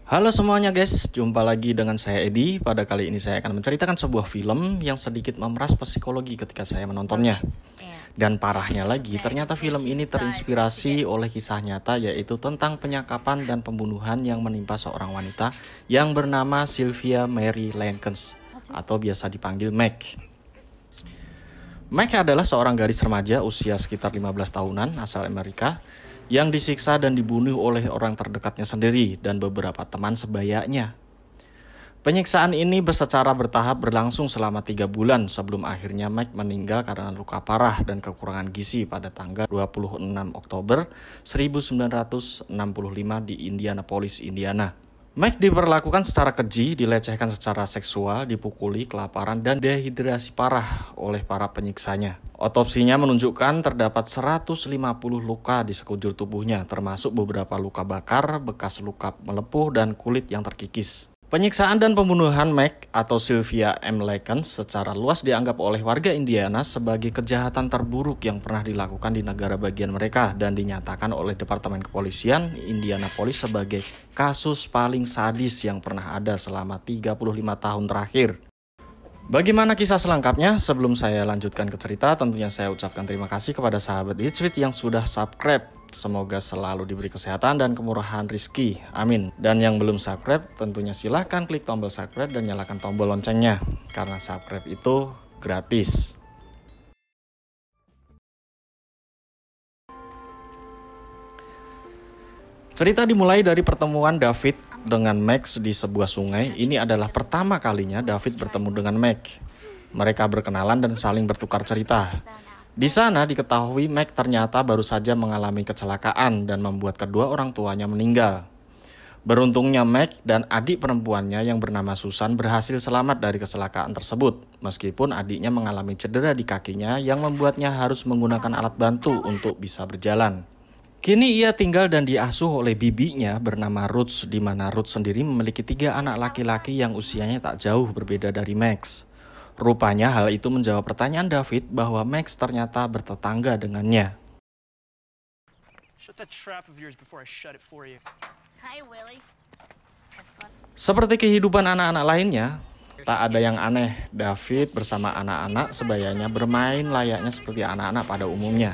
Halo semuanya guys, jumpa lagi dengan saya Edi. Pada kali ini saya akan menceritakan sebuah film yang sedikit memeras psikologi ketika saya menontonnya. Dan parahnya lagi, ternyata film ini terinspirasi oleh kisah nyata, yaitu tentang penyakapan dan pembunuhan yang menimpa seorang wanita yang bernama Sylvia Mary Lankens, atau biasa dipanggil Meg. Meg adalah seorang gadis remaja usia sekitar 15 tahunan asal Amerika yang disiksa dan dibunuh oleh orang terdekatnya sendiri dan beberapa teman sebayanya. Penyiksaan ini secara bertahap berlangsung selama 3 bulan sebelum akhirnya Meg meninggal karena luka parah dan kekurangan gizi pada tanggal 26 Oktober 1965 di Indianapolis, Indiana. Meg diperlakukan secara keji, dilecehkan secara seksual, dipukuli, kelaparan, dan dehidrasi parah oleh para penyiksanya. Otopsinya menunjukkan terdapat 150 luka di sekujur tubuhnya, termasuk beberapa luka bakar, bekas luka melepuh, dan kulit yang terkikis. Penyiksaan dan pembunuhan Meg atau Sylvia M. Lankens secara luas dianggap oleh warga Indiana sebagai kejahatan terburuk yang pernah dilakukan di negara bagian mereka dan dinyatakan oleh Departemen Kepolisian Indianapolis sebagai kasus paling sadis yang pernah ada selama 35 tahun terakhir. Bagaimana kisah selengkapnya? Sebelum saya lanjutkan ke cerita, tentunya saya ucapkan terima kasih kepada sahabat Hitsweet yang sudah subscribe. Semoga selalu diberi kesehatan dan kemurahan rizki. Amin. Dan yang belum subscribe, tentunya silahkan klik tombol subscribe dan nyalakan tombol loncengnya. Karena subscribe itu gratis. Cerita dimulai dari pertemuan David dengan Max di sebuah sungai. Ini adalah pertama kalinya David bertemu dengan Meg. Mereka berkenalan dan saling bertukar cerita. Di sana diketahui Meg ternyata baru saja mengalami kecelakaan dan membuat kedua orang tuanya meninggal. Beruntungnya Meg dan adik perempuannya yang bernama Susan berhasil selamat dari kecelakaan tersebut, meskipun adiknya mengalami cedera di kakinya yang membuatnya harus menggunakan alat bantu untuk bisa berjalan. Kini ia tinggal dan diasuh oleh bibinya bernama Ruth, di mana Ruth sendiri memiliki 3 anak laki-laki yang usianya tak jauh berbeda dari Max. Rupanya hal itu menjawab pertanyaan David bahwa Max ternyata bertetangga dengannya. Seperti kehidupan anak-anak lainnya, tak ada yang aneh. David bersama anak-anak sebayanya bermain layaknya seperti anak-anak pada umumnya.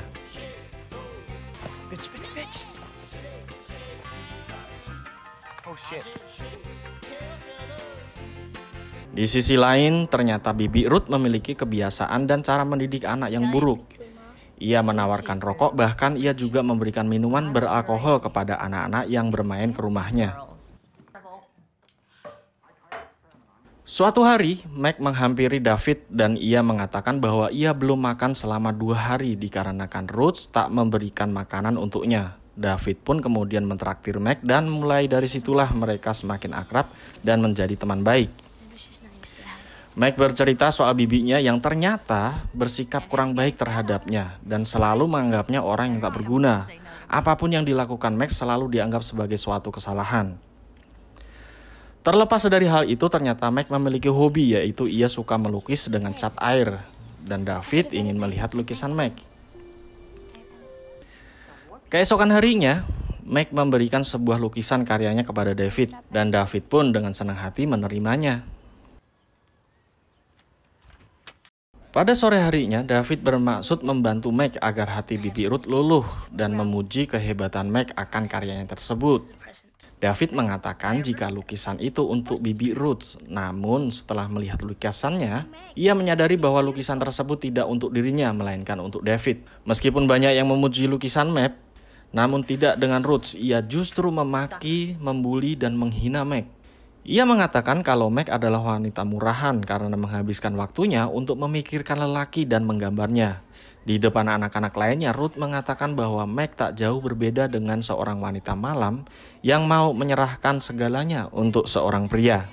Di sisi lain, ternyata bibi Ruth memiliki kebiasaan dan cara mendidik anak yang buruk. Ia menawarkan rokok, bahkan ia juga memberikan minuman beralkohol kepada anak-anak yang bermain ke rumahnya. Suatu hari, Meg menghampiri David dan ia mengatakan bahwa ia belum makan selama 2 hari dikarenakan Ruth tak memberikan makanan untuknya. David pun kemudian mentraktir Meg dan mulai dari situlah mereka semakin akrab dan menjadi teman baik. Meg bercerita soal bibinya yang ternyata bersikap kurang baik terhadapnya dan selalu menganggapnya orang yang tak berguna. Apapun yang dilakukan Meg selalu dianggap sebagai suatu kesalahan. Terlepas dari hal itu, ternyata Meg memiliki hobi, yaitu ia suka melukis dengan cat air. Dan David ingin melihat lukisan Meg. Keesokan harinya, Meg memberikan sebuah lukisan karyanya kepada David. Dan David pun dengan senang hati menerimanya. Pada sore harinya, David bermaksud membantu Meg agar hati bibi Ruth luluh dan memuji kehebatan Meg akan karyanya tersebut. David mengatakan jika lukisan itu untuk bibi Ruth, namun setelah melihat lukisannya, ia menyadari bahwa lukisan tersebut tidak untuk dirinya, melainkan untuk David. Meskipun banyak yang memuji lukisan Meg, namun tidak dengan Ruth, ia justru memaki, membuli, dan menghina Meg. Ia mengatakan kalau Meg adalah wanita murahan karena menghabiskan waktunya untuk memikirkan lelaki dan menggambarnya. Di depan anak-anak lainnya, Ruth mengatakan bahwa Meg tak jauh berbeda dengan seorang wanita malam yang mau menyerahkan segalanya untuk seorang pria.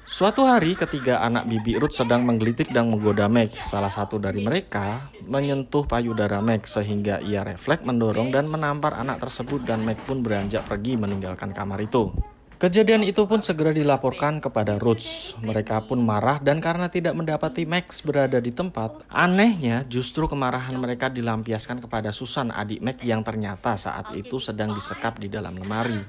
Suatu hari, ketiga anak bibi Ruth sedang menggelitik dan menggoda Meg. Salah satu dari mereka menyentuh payudara Meg sehingga ia refleks mendorong dan menampar anak tersebut dan Meg pun beranjak pergi meninggalkan kamar itu. Kejadian itu pun segera dilaporkan kepada Ruth. Mereka pun marah dan karena tidak mendapati Max berada di tempat, anehnya justru kemarahan mereka dilampiaskan kepada Susan, adik Meg yang ternyata saat itu sedang disekap di dalam lemari.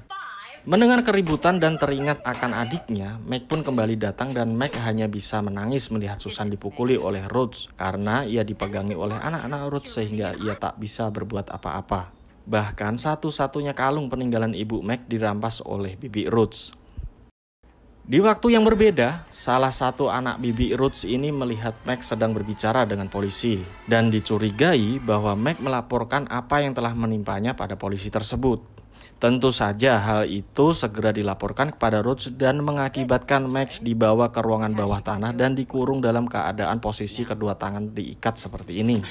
Mendengar keributan dan teringat akan adiknya, Meg pun kembali datang dan Meg hanya bisa menangis melihat Susan dipukuli oleh Rhodes karena ia dipegangi oleh anak-anak Rhodes sehingga ia tak bisa berbuat apa-apa. Bahkan satu-satunya kalung peninggalan ibu Meg dirampas oleh bibi Rhodes. Di waktu yang berbeda, salah satu anak bibi Rhodes ini melihat Meg sedang berbicara dengan polisi dan dicurigai bahwa Meg melaporkan apa yang telah menimpanya pada polisi tersebut. Tentu saja hal itu segera dilaporkan kepada Rhodes dan mengakibatkan Meg dibawa ke ruangan bawah tanah dan dikurung dalam keadaan posisi kedua tangan diikat seperti ini.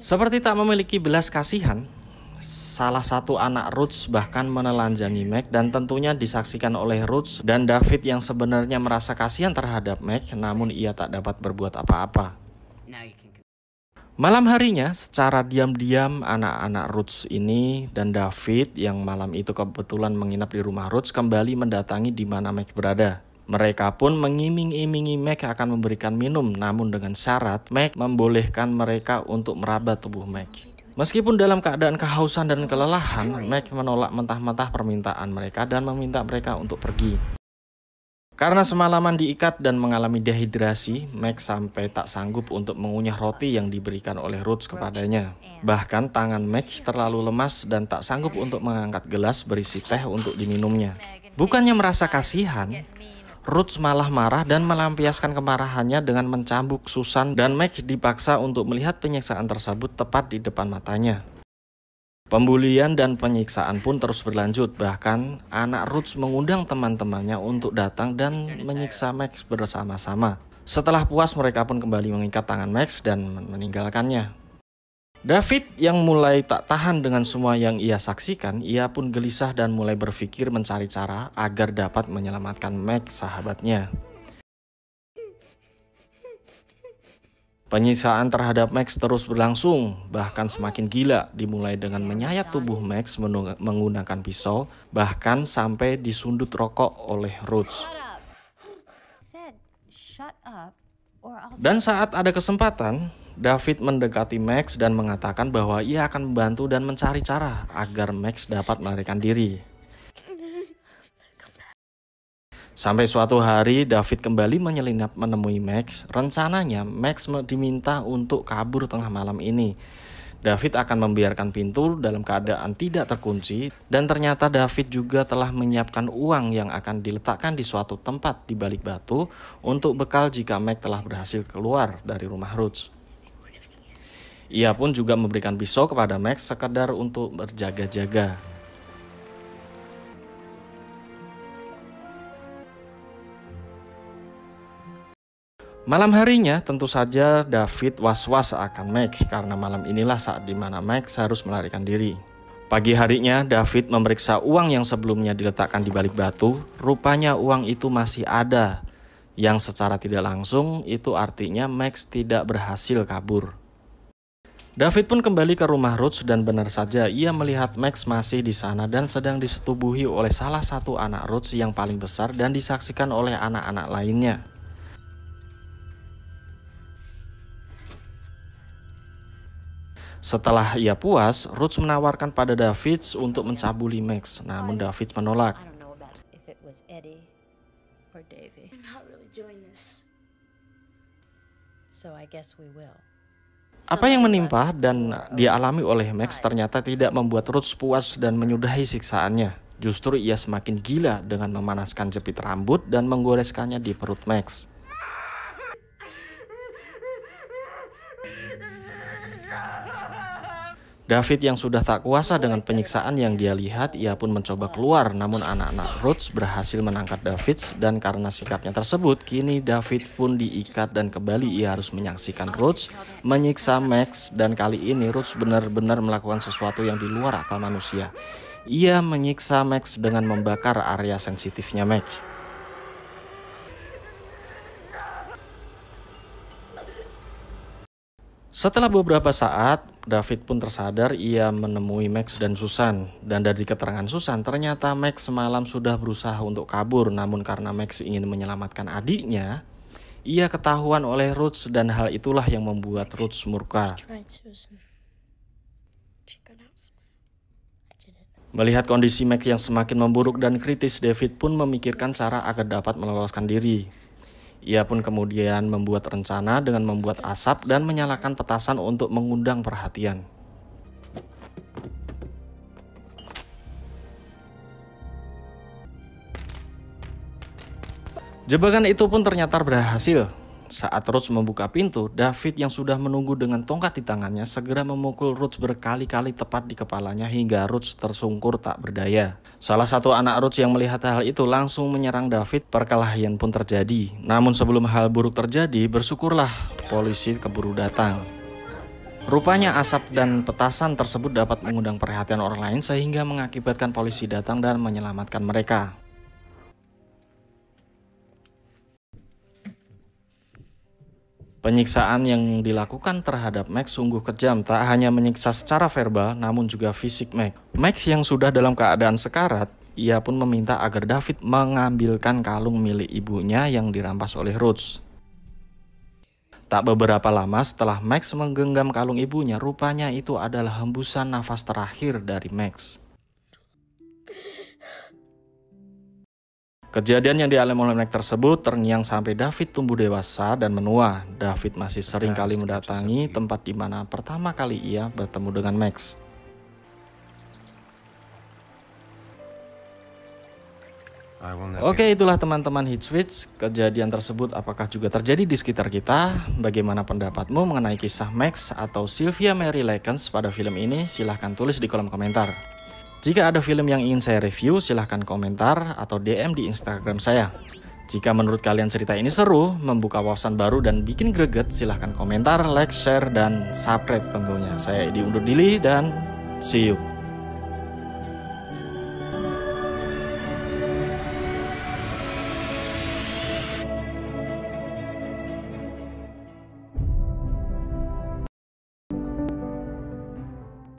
Seperti tak memiliki belas kasihan, salah satu anak Rhodes bahkan menelanjangi Meg dan tentunya disaksikan oleh Rhodes dan David yang sebenarnya merasa kasihan terhadap Meg namun ia tak dapat berbuat apa-apa. Malam harinya secara diam-diam anak-anak Rhodes ini dan David yang malam itu kebetulan menginap di rumah Rhodes kembali mendatangi di mana Meg berada. Mereka pun mengiming-imingi Meg akan memberikan minum namun dengan syarat Meg membolehkan mereka untuk meraba tubuh Meg. Meskipun dalam keadaan kehausan dan kelelahan, Meg menolak mentah-mentah permintaan mereka dan meminta mereka untuk pergi. Karena semalaman diikat dan mengalami dehidrasi, Meg sampai tak sanggup untuk mengunyah roti yang diberikan oleh Rhodes kepadanya. Bahkan tangan Meg terlalu lemas dan tak sanggup untuk mengangkat gelas berisi teh untuk diminumnya. Bukannya merasa kasihan, Rhodes malah marah dan melampiaskan kemarahannya dengan mencambuk Susan dan Meg dipaksa untuk melihat penyiksaan tersebut tepat di depan matanya. Pembulian dan penyiksaan pun terus berlanjut, bahkan anak Rhodes mengundang teman-temannya untuk datang dan menyiksa Meg bersama-sama. Setelah puas mereka pun kembali mengikat tangan Meg dan meninggalkannya. David yang mulai tak tahan dengan semua yang ia saksikan, ia pun gelisah dan mulai berpikir mencari cara agar dapat menyelamatkan Meg sahabatnya. Penyiksaan terhadap Meg terus berlangsung, bahkan semakin gila, dimulai dengan menyayat tubuh Meg menggunakan pisau, bahkan sampai disundut rokok oleh Rhodes. Dan saat ada kesempatan, David mendekati Max dan mengatakan bahwa ia akan membantu dan mencari cara agar Max dapat melarikan diri. Sampai suatu hari David kembali menyelinap menemui Max. Rencananya Max diminta untuk kabur tengah malam ini. David akan membiarkan pintu dalam keadaan tidak terkunci dan ternyata David juga telah menyiapkan uang yang akan diletakkan di suatu tempat di balik batu untuk bekal jika Max telah berhasil keluar dari rumah Rhodes. Ia pun juga memberikan pisau kepada Max sekedar untuk berjaga-jaga. Malam harinya tentu saja David was-was akan Max karena malam inilah saat dimana Max harus melarikan diri. Pagi harinya David memeriksa uang yang sebelumnya diletakkan di balik batu. Rupanya uang itu masih ada, yang secara tidak langsung itu artinya Max tidak berhasil kabur. David pun kembali ke rumah Rhodes dan benar saja ia melihat Max masih di sana dan sedang disetubuhi oleh salah satu anak Rhodes yang paling besar dan disaksikan oleh anak-anak lainnya. Setelah ia puas, Rhodes menawarkan pada David untuk mencabuli Max, namun David menolak. Apa yang menimpa dan dialami oleh Max ternyata tidak membuat Rhodes puas dan menyudahi siksaannya. Justru ia semakin gila dengan memanaskan jepit rambut dan menggoreskannya di perut Max. David yang sudah tak kuasa dengan penyiksaan yang dia lihat, ia pun mencoba keluar, namun anak-anak Rhodes berhasil menangkap David dan karena sikapnya tersebut, kini David pun diikat dan kembali ia harus menyaksikan Rhodes menyiksa Max dan kali ini Rhodes benar-benar melakukan sesuatu yang di luar akal manusia. Ia menyiksa Max dengan membakar area sensitifnya Max. Setelah beberapa saat, David pun tersadar ia menemui Max dan Susan. Dan dari keterangan Susan, ternyata Max semalam sudah berusaha untuk kabur. Namun karena Max ingin menyelamatkan adiknya, ia ketahuan oleh Rhodes dan hal itulah yang membuat Rhodes murka. Melihat kondisi Max yang semakin memburuk dan kritis, David pun memikirkan cara agar dapat meloloskan diri. Ia pun kemudian membuat rencana dengan membuat asap dan menyalakan petasan untuk mengundang perhatian. Jebakan itu pun ternyata berhasil. Saat Rhodes membuka pintu, David yang sudah menunggu dengan tongkat di tangannya segera memukul Rhodes berkali-kali tepat di kepalanya hingga Rhodes tersungkur tak berdaya. Salah satu anak Rhodes yang melihat hal itu langsung menyerang David, perkelahian pun terjadi. Namun sebelum hal buruk terjadi, bersyukurlah polisi keburu datang. Rupanya asap dan petasan tersebut dapat mengundang perhatian orang lain sehingga mengakibatkan polisi datang dan menyelamatkan mereka. Penyiksaan yang dilakukan terhadap Max sungguh kejam, tak hanya menyiksa secara verbal namun juga fisik Max. Max yang sudah dalam keadaan sekarat, ia pun meminta agar David mengambilkan kalung milik ibunya yang dirampas oleh Rhodes. Tak beberapa lama setelah Max menggenggam kalung ibunya, rupanya itu adalah hembusan nafas terakhir dari Max. Kejadian yang dialami oleh Max tersebut terngiang sampai David tumbuh dewasa dan menua. David masih sering kali mendatangi tempat di mana pertama kali ia bertemu dengan Max. Oke, itulah teman-teman Hitswitch. Kejadian tersebut apakah juga terjadi di sekitar kita? Bagaimana pendapatmu mengenai kisah Max atau Sylvia Mary Likens pada film ini? Silahkan tulis di kolom komentar. Jika ada film yang ingin saya review, silahkan komentar atau DM di Instagram saya. Jika menurut kalian cerita ini seru, membuka wawasan baru dan bikin greget, silahkan komentar, like, share, dan subscribe tentunya. Saya Edi undur diri dan see you.